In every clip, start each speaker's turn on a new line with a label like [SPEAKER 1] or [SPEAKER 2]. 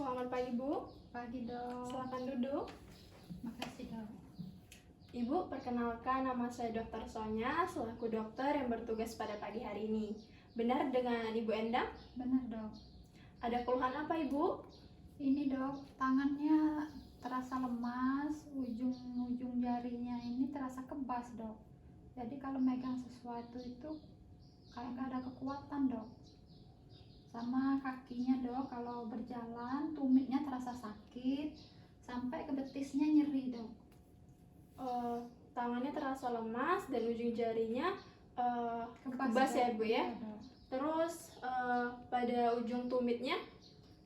[SPEAKER 1] Selamat pagi, Bu.
[SPEAKER 2] Pagi, Dok.
[SPEAKER 1] Silakan duduk.
[SPEAKER 2] Makasih, Dok.
[SPEAKER 1] Ibu, perkenalkan nama saya Dr. Sonya, selaku dokter yang bertugas pada pagi hari ini. Benar dengan Ibu Endang?
[SPEAKER 2] Benar, Dok.
[SPEAKER 1] Ada keluhan apa, Ibu?
[SPEAKER 2] Ini, Dok, tangannya terasa lemas, ujung-ujung jarinya ini terasa kebas, Dok. Jadi kalau megang sesuatu itu kayak gak ada kekuatan, Dok. Sama kakinya, Dok, kalau berjalan tumitnya terasa sakit sampai ke betisnya nyeri, Dok.
[SPEAKER 1] Tangannya terasa lemas dan ujung jarinya kebas
[SPEAKER 2] Dok.
[SPEAKER 1] ya, Bu ya?
[SPEAKER 2] Iya, Dok.
[SPEAKER 1] Terus pada ujung tumitnya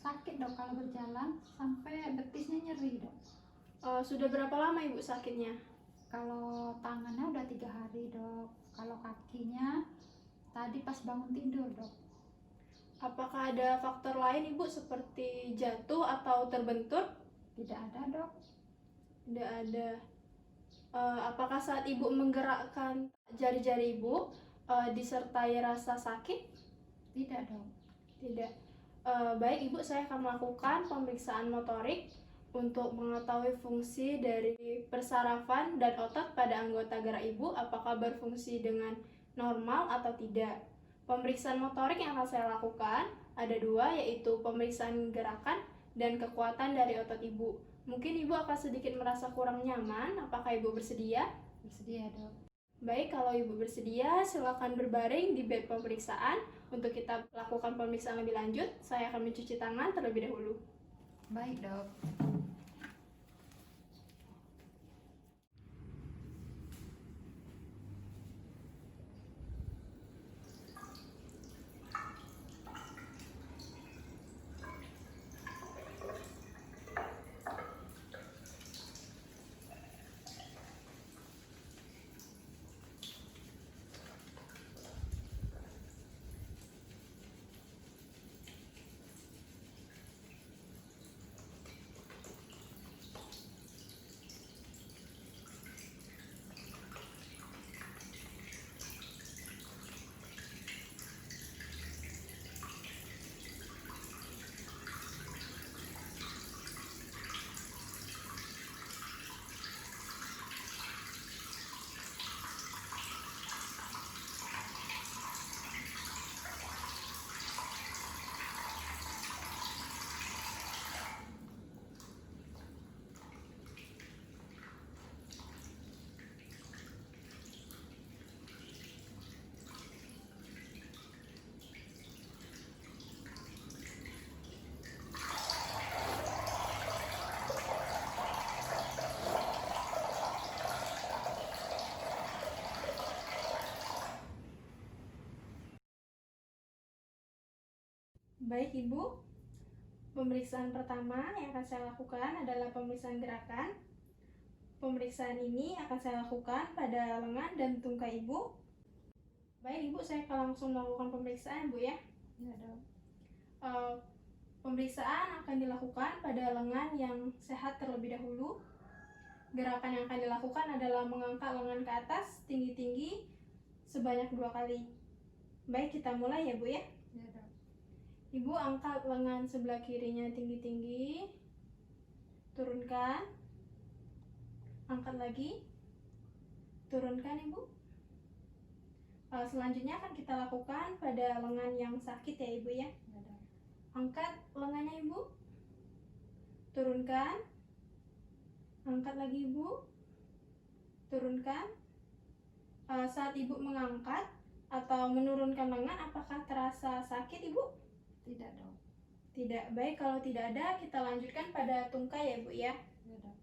[SPEAKER 2] Sakit, Dok, kalau berjalan sampai betisnya nyeri, Dok.
[SPEAKER 1] sudah berapa lama Ibu sakitnya?
[SPEAKER 2] Kalau tangannya udah 3 hari, Dok. Kalau kakinya tadi pas bangun tidur, Dok.
[SPEAKER 1] Apakah ada faktor lain, Ibu, seperti jatuh atau terbentur?
[SPEAKER 2] Tidak ada, Dok.
[SPEAKER 1] Tidak ada. Apakah saat Ibu menggerakkan jari-jari Ibu disertai rasa sakit?
[SPEAKER 2] Tidak, Dok.
[SPEAKER 1] Tidak. Baik, Ibu, saya akan melakukan pemeriksaan motorik untuk mengetahui fungsi dari persarafan dan otot pada anggota gerak Ibu, apakah berfungsi dengan normal atau tidak. Pemeriksaan motorik yang akan saya lakukan ada 2, yaitu pemeriksaan gerakan dan kekuatan dari otot Ibu. Mungkin Ibu akan sedikit merasa kurang nyaman. Apakah Ibu bersedia?
[SPEAKER 2] Bersedia, Dok.
[SPEAKER 1] Baik, kalau Ibu bersedia, silakan berbaring di bed pemeriksaan. Untuk kita lakukan pemeriksaan lebih lanjut, saya akan mencuci tangan terlebih dahulu.
[SPEAKER 2] Baik, Dok.
[SPEAKER 1] Baik, Ibu. Pemeriksaan pertama yang akan saya lakukan adalah pemeriksaan gerakan. Pemeriksaan ini akan saya lakukan pada lengan dan tungkai Ibu. Baik, Ibu, saya akan langsung melakukan pemeriksaan, Bu ya.
[SPEAKER 2] Ya, Dok.
[SPEAKER 1] Pemeriksaan akan dilakukan pada lengan yang sehat terlebih dahulu. Gerakan yang akan dilakukan adalah mengangkat lengan ke atas tinggi-tinggi sebanyak 2 kali. Baik, kita mulai ya, Bu ya.
[SPEAKER 2] Ya, Dok.
[SPEAKER 1] Ibu angkat lengan sebelah kirinya tinggi-tinggi. Turunkan. Angkat lagi. Turunkan, Ibu. Selanjutnya akan kita lakukan pada lengan yang sakit ya, Ibu ya.
[SPEAKER 2] Ya, Dok.
[SPEAKER 1] Angkat lengannya, Ibu. Turunkan. Angkat lagi, Ibu. Turunkan. Saat Ibu mengangkat atau menurunkan lengan, apakah terasa sakit, Ibu?
[SPEAKER 2] Tidak, Dok.
[SPEAKER 1] Tidak. Baik, kalau tidak ada, kita lanjutkan pada tungkai ya, Bu ya.
[SPEAKER 2] Ya, Dok.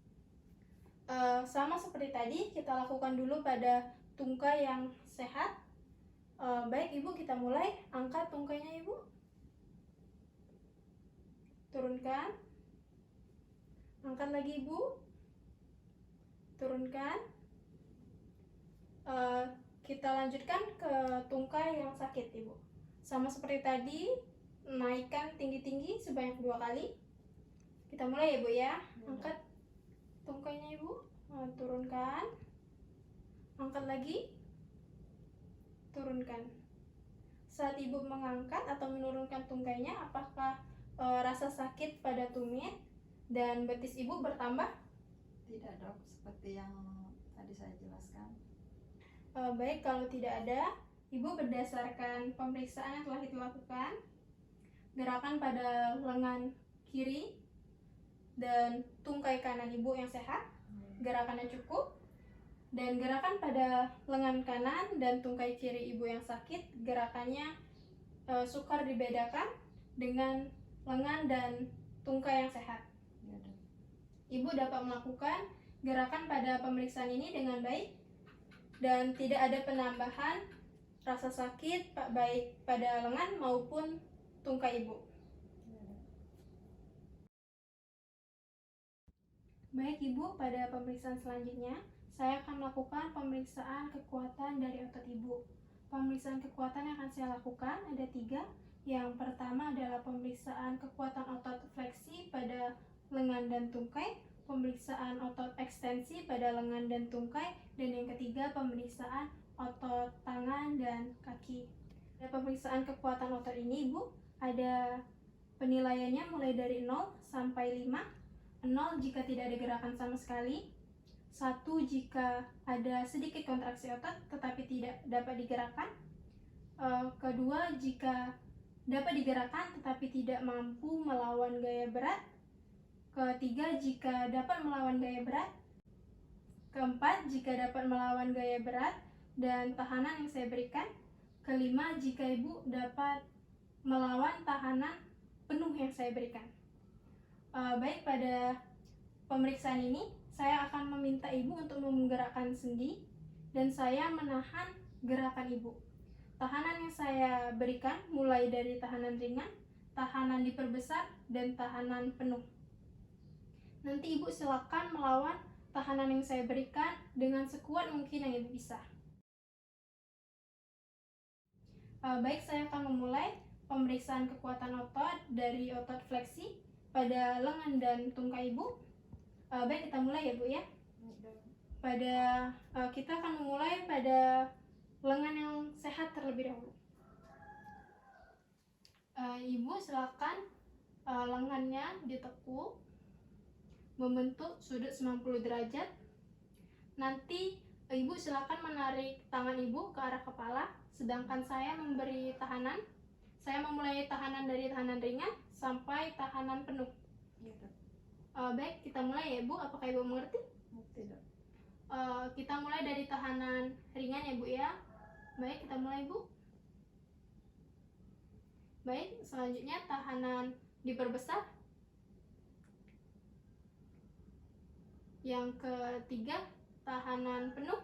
[SPEAKER 1] Sama seperti tadi, kita lakukan dulu pada tungkai yang sehat. Baik, Ibu, kita mulai. Angkat tungkainya, Ibu. Turunkan. Angkat lagi, Ibu. Turunkan. Kita lanjutkan ke tungkai yang sakit, Ibu. Sama seperti tadi, naikkan tinggi-tinggi sebanyak 2 kali. Kita mulai ya, Bu ya. Angkat tungkainya, Ibu. Turunkan. Angkat lagi. Turunkan. Saat Ibu mengangkat atau menurunkan tungkainya, apakah rasa sakit pada tumit dan betis ibu bertambah?
[SPEAKER 3] Tidak dok, seperti yang tadi saya jelaskan.
[SPEAKER 1] Baik, kalau tidak ada, ibu berdasarkan pemeriksaan yang telah dilakukan, gerakan pada lengan kiri dan tungkai kanan ibu yang sehat, gerakannya cukup, dan gerakan pada lengan kanan dan tungkai kiri ibu yang sakit, gerakannya sukar dibedakan dengan lengan dan tungkai yang sehat.
[SPEAKER 3] Ya, dok.
[SPEAKER 1] Ibu dapat melakukan gerakan pada pemeriksaan ini dengan baik dan tidak ada penambahan rasa sakit baik pada lengan maupun tungkai ibu.
[SPEAKER 3] Ya, dok.
[SPEAKER 1] Baik ibu, pada pemeriksaan selanjutnya saya akan melakukan pemeriksaan kekuatan dari otot ibu. Pemeriksaan kekuatan yang akan saya lakukan ada 3. Yang pertama adalah pemeriksaan kekuatan otot fleksi pada lengan dan tungkai, pemeriksaan otot ekstensi pada lengan dan tungkai, dan yang ketiga pemeriksaan otot tangan dan kaki. Pada pemeriksaan kekuatan otot ini ibu ada penilaiannya mulai dari 0 sampai 5. 0 jika tidak ada gerakan sama sekali, 1 jika ada sedikit kontraksi otot tetapi tidak dapat digerakkan, kedua jika dapat digerakkan tetapi tidak mampu melawan gaya berat, ketiga jika dapat melawan gaya berat, keempat jika dapat melawan gaya berat dan tahanan yang saya berikan, kelima jika ibu dapat melawan tahanan penuh yang saya berikan. Baik, pada pemeriksaan ini saya akan meminta ibu untuk menggerakkan sendi dan saya menahan gerakan ibu. Tahanan yang saya berikan mulai dari tahanan ringan, tahanan diperbesar, dan tahanan penuh. Nanti ibu silakan melawan tahanan yang saya berikan dengan sekuat mungkin yang ibu bisa. Baik, saya akan memulai pemeriksaan kekuatan otot dari otot fleksi pada lengan dan tungkai ibu. Baik, kita mulai ya bu ya. Kita akan memulai pada lengan yang sehat terlebih dahulu. Ibu silakan lengannya ditekuk membentuk sudut 90 derajat. Nanti ibu silakan menarik tangan ibu ke arah kepala, sedangkan saya memberi tahanan. Saya memulai tahanan dari tahanan ringan sampai tahanan penuh.
[SPEAKER 3] Ya, dok.
[SPEAKER 1] Baik, kita mulai ya bu. Apakah ibu mengerti?
[SPEAKER 3] Tidak.
[SPEAKER 1] Kita mulai dari tahanan ringan ya bu ya. Baik, kita mulai bu. Baik, selanjutnya tahanan diperbesar. Yang ketiga, tahanan penuh.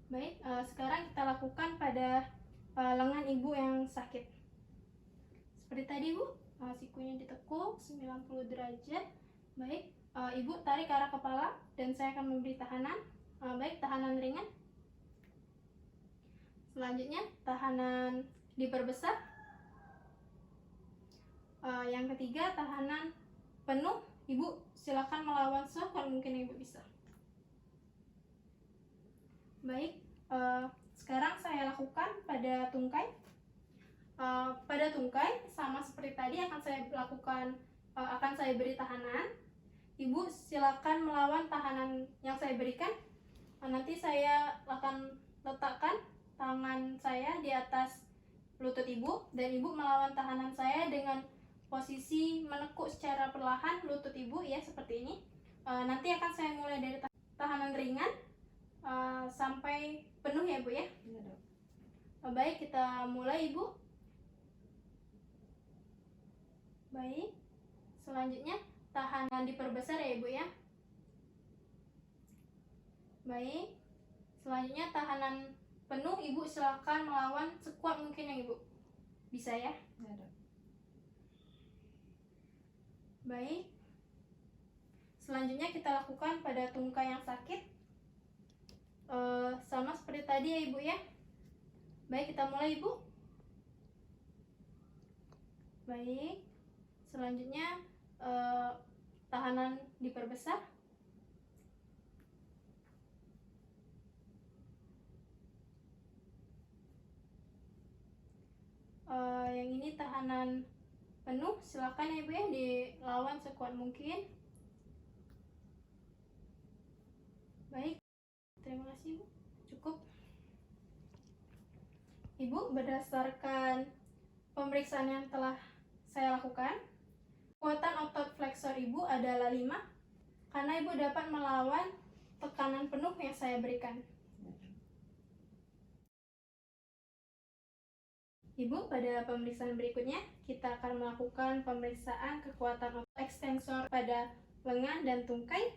[SPEAKER 1] Baik, sekarang kita lakukan pada lengan ibu yang sakit. Seperti tadi bu, sikunya ditekuk 90 derajat. Baik, ibu tarik ke arah kepala dan saya akan memberi tahanan. Baik, tahanan ringan. Selanjutnya tahanan diperbesar. Yang ketiga, tahanan penuh. Ibu silakan melawan sekuat mungkin ibu bisa. Baik, sekarang saya lakukan pada tungkai. Pada tungkai sama seperti tadi akan saya beri tahanan. Ibu silakan melawan tahanan yang saya berikan. Nanti saya akan letakkan tangan saya di atas lutut ibu dan ibu melawan tahanan saya dengan posisi menekuk secara perlahan lutut ibu ya, seperti ini. Nanti akan saya mulai dari tahanan ringan sampai penuh ya bu ya.
[SPEAKER 3] Ya, dok.
[SPEAKER 1] Baik, kita mulai ibu. Baik, selanjutnya tahanan diperbesar ya ibu ya. Baik, selanjutnya tahanan penuh. Ibu silakan melawan sekuat mungkin yang ibu bisa ya.
[SPEAKER 3] Ya, dok.
[SPEAKER 1] Baik, selanjutnya kita lakukan pada tungkai yang sakit. Sama seperti tadi ya ibu ya. Baik, kita mulai ibu. Baik, selanjutnya tahanan diperbesar. yang ini tahanan penuh, silakan ya Ibu ya dilawan sekuat mungkin. Baik, terima kasih Ibu. Cukup. Ibu, berdasarkan pemeriksaan yang telah saya lakukan, kekuatan otot flexor Ibu adalah 5 karena Ibu dapat melawan tekanan penuh yang saya berikan. Ibu, pada pemeriksaan berikutnya kita akan melakukan pemeriksaan kekuatan otot ekstensor pada lengan dan tungkai.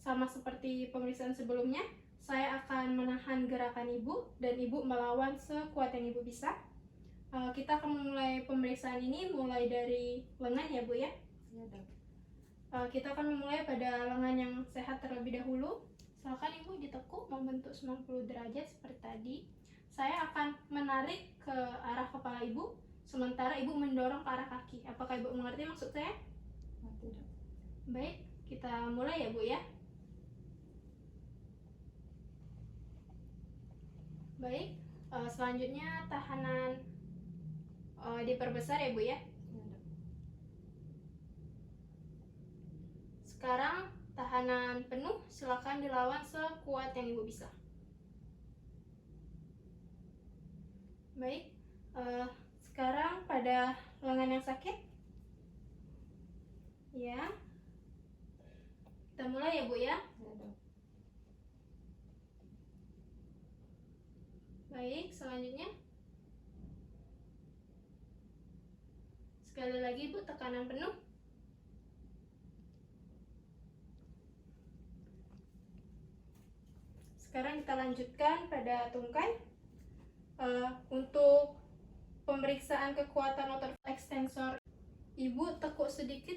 [SPEAKER 1] Sama seperti pemeriksaan sebelumnya, saya akan menahan gerakan Ibu dan Ibu melawan sekuat yang Ibu bisa. Kita akan memulai pemeriksaan ini mulai dari lengan ya Bu ya.
[SPEAKER 3] Iya dok.
[SPEAKER 1] Kita akan memulai pada lengan yang sehat terlebih dahulu. Silakan Ibu ditekuk membentuk 90 derajat seperti tadi. Saya akan menarik ke arah kepala Ibu, sementara Ibu mendorong ke arah kaki. Apakah Ibu mengerti maksud saya?
[SPEAKER 3] Ngerti dok.
[SPEAKER 1] Baik, kita mulai ya Bu ya. Baik, selanjutnya tahanan diperbesar ya Bu ya.
[SPEAKER 3] Iya dok.
[SPEAKER 1] Sekarang tahanan penuh, silakan dilawan sekuat yang Ibu bisa. Baik, sekarang pada lengan yang sakit. Ya. Kita mulai ya Bu ya.
[SPEAKER 3] Iya dok.
[SPEAKER 1] Baik, selanjutnya. Sekali lagi Bu, tekanan penuh. Sekarang kita lanjutkan pada tungkai. Untuk pemeriksaan kekuatan otot ekstensor, Ibu tekuk sedikit.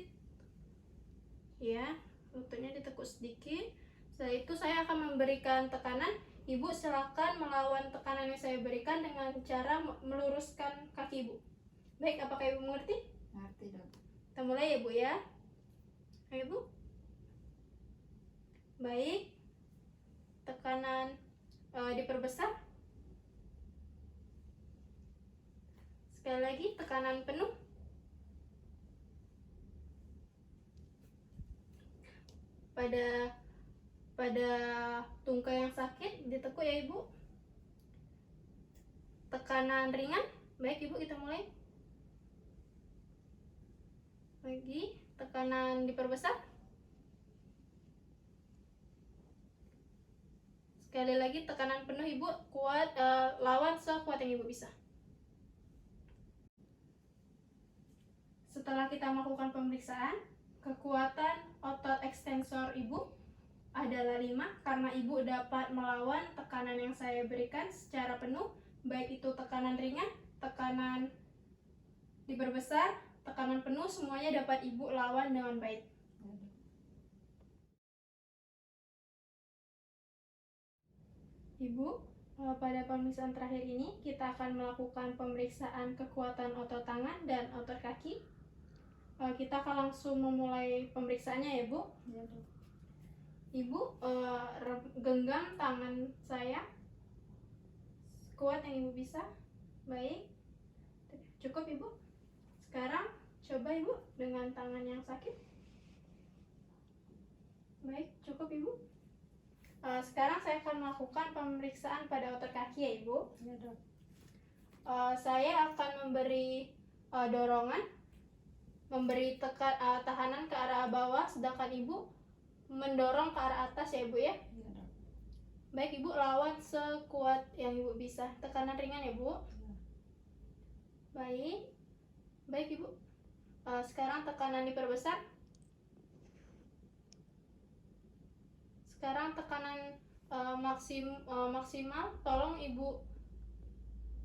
[SPEAKER 1] Ya, lututnya ditekuk sedikit. Setelah itu saya akan memberikan tekanan. Ibu silakan melawan tekanan yang saya berikan dengan cara meluruskan kaki Ibu. Baik, apakah Ibu mengerti?
[SPEAKER 3] Ngerti dok.
[SPEAKER 1] Kita mulai ya Bu ya. Ayo Bu. Baik. Tekanan diperbesar. Sekali lagi tekanan penuh. Pada tungkai yang sakit ditekuk ya Ibu. Tekanan ringan. Baik Ibu, kita mulai. Lagi tekanan diperbesar. Sekali lagi tekanan penuh Ibu, kuat, lawan sekuat yang Ibu bisa. Setelah kita melakukan pemeriksaan, kekuatan otot ekstensor Ibu adalah 5 karena Ibu dapat melawan tekanan yang saya berikan secara penuh, baik itu tekanan ringan, tekanan diperbesar, tekanan penuh, semuanya dapat Ibu lawan dengan baik.
[SPEAKER 3] Iya dok.
[SPEAKER 1] Ibu, pada pemeriksaan terakhir ini kita akan melakukan pemeriksaan kekuatan otot tangan dan otot kaki. Kita akan langsung memulai pemeriksaannya ya Bu.
[SPEAKER 3] Iya dok.
[SPEAKER 1] Ibu genggam tangan saya kuat yang Ibu bisa. Baik, cukup Ibu. Sekarang coba Ibu dengan tangan yang sakit. Baik, cukup Ibu. Sekarang saya akan melakukan pemeriksaan pada otot kaki ya Ibu.
[SPEAKER 3] Iya dok.
[SPEAKER 1] Saya akan memberi dorongan, memberi tahanan ke arah bawah, sedangkan Ibu mendorong ke arah atas ya Ibu ya.
[SPEAKER 3] Iya dok.
[SPEAKER 1] Baik Ibu, lawan sekuat yang Ibu bisa. Tekanan ringan ya Bu.
[SPEAKER 3] Iya.
[SPEAKER 1] Baik. Baik Ibu. Sekarang tekanan diperbesar. Sekarang tekanan maksimal. Tolong Ibu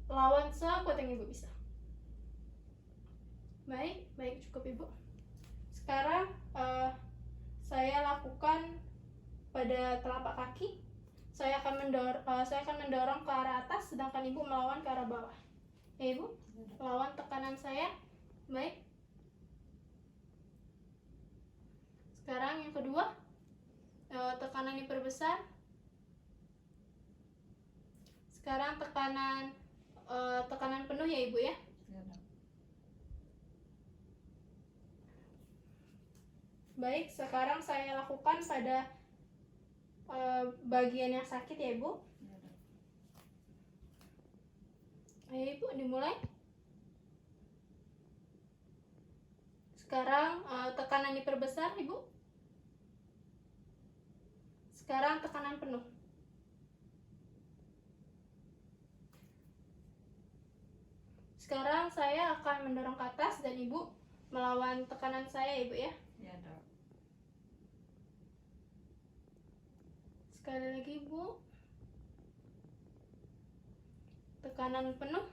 [SPEAKER 1] lawan sekuat yang Ibu bisa. Baik, cukup Ibu. Sekarang saya lakukan pada telapak kaki. Saya akan mendorong ke arah atas, sedangkan Ibu melawan ke arah bawah. Ya Ibu,
[SPEAKER 3] Iya dok.
[SPEAKER 1] lawan tekanan saya. Baik. Sekarang yang kedua, tekanan diperbesar. Sekarang tekanan penuh ya Ibu ya.
[SPEAKER 3] Iya dok.
[SPEAKER 1] Baik, sekarang saya lakukan pada bagian yang sakit ya Ibu.
[SPEAKER 3] Iya dok.
[SPEAKER 1] Ayo Ibu, dimulai. Sekarang tekanan diperbesar Ibu. Sekarang tekanan penuh. Sekarang saya akan mendorong ke atas dan Ibu melawan tekanan saya Ibu ya.
[SPEAKER 3] Iya dok.
[SPEAKER 1] Sekali lagi Bu. Tekanan penuh.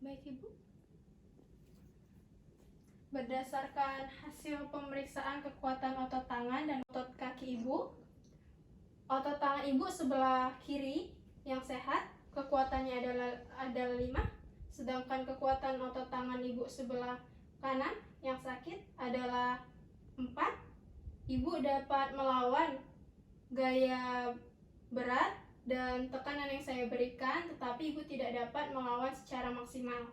[SPEAKER 1] Baik Ibu. Berdasarkan hasil pemeriksaan kekuatan otot tangan dan otot kaki Ibu, otot tangan Ibu sebelah kiri yang sehat kekuatannya ada 5, sedangkan kekuatan otot tangan Ibu sebelah kanan yang sakit adalah 4. Ibu dapat melawan gaya berat dan tekanan yang saya berikan, tetapi Ibu tidak dapat melawan secara maksimal.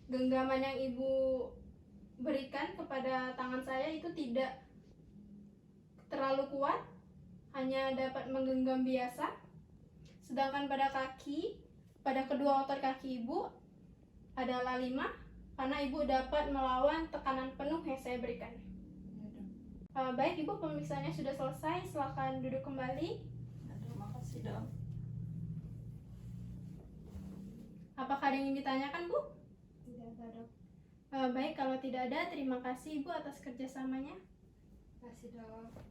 [SPEAKER 1] Genggaman yang Ibu berikan kepada tangan saya itu tidak terlalu kuat, hanya dapat menggenggam biasa. Sedangkan pada kaki, pada kedua otot kaki Ibu adalah 5, karena Ibu dapat melawan tekanan penuh yang saya berikan.
[SPEAKER 3] Iya dok.
[SPEAKER 1] Baik Ibu, pemeriksaannya sudah selesai, silakan duduk kembali.
[SPEAKER 3] Aduh, makasih dok.
[SPEAKER 1] Apakah ada yang ingin ditanyakan Bu?
[SPEAKER 3] Tidak ada dok.
[SPEAKER 1] Baik, kalau tidak ada, terima kasih Ibu atas kerjasamanya.
[SPEAKER 3] Makasih dok.